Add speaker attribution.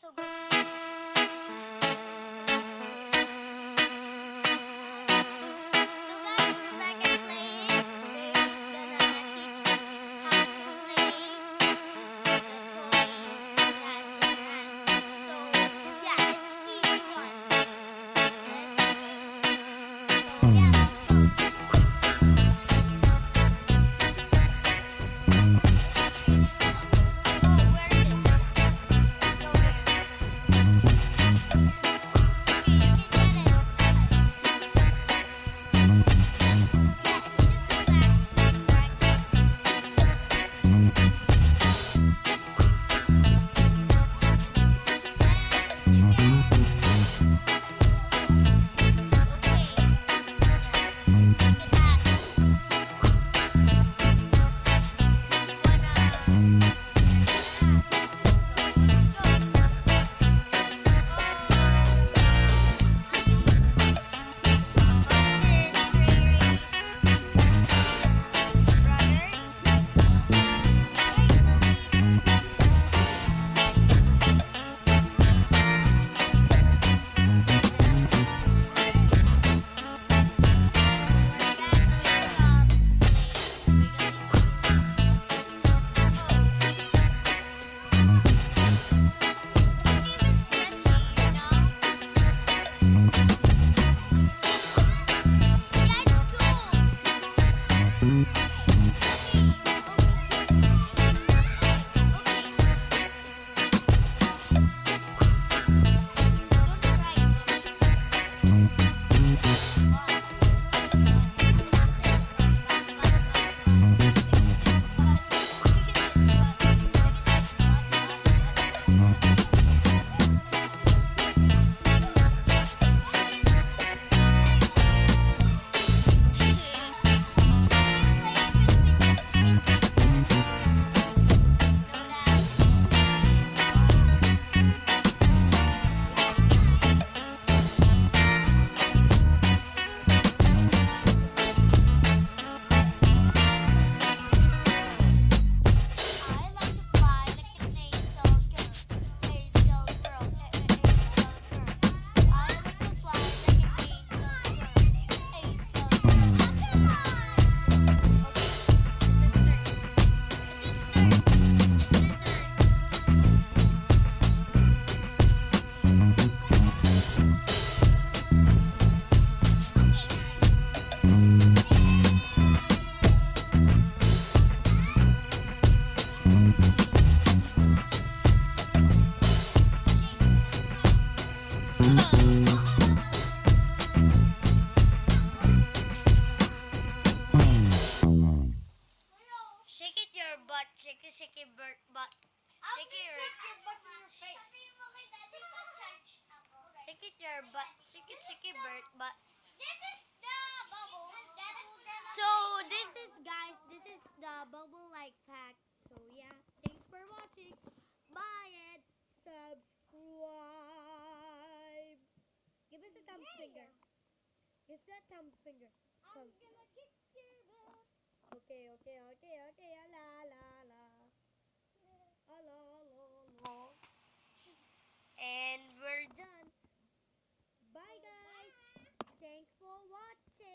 Speaker 1: So guys, we're back and playing. Ray's gonna teach us how to play the toy he has in her hand. So yeah, it's easy one. Let's oh, where is it? Go here. Okay, you can get it. Yeah, it's just a Shake it your butt, shake it butt. Shake it your butt in your face. Shake it your butt, shake it butt.
Speaker 2: This is the bubbles that will gonna
Speaker 1: So this is guys, this is the bubble like pack. So yeah, thanks for watching. Bye and subscribe. Give us a thumb finger. Give us a thumb finger.
Speaker 2: I'm gonna kick your butt.
Speaker 1: Okay, la la la. La la la la. And we're done.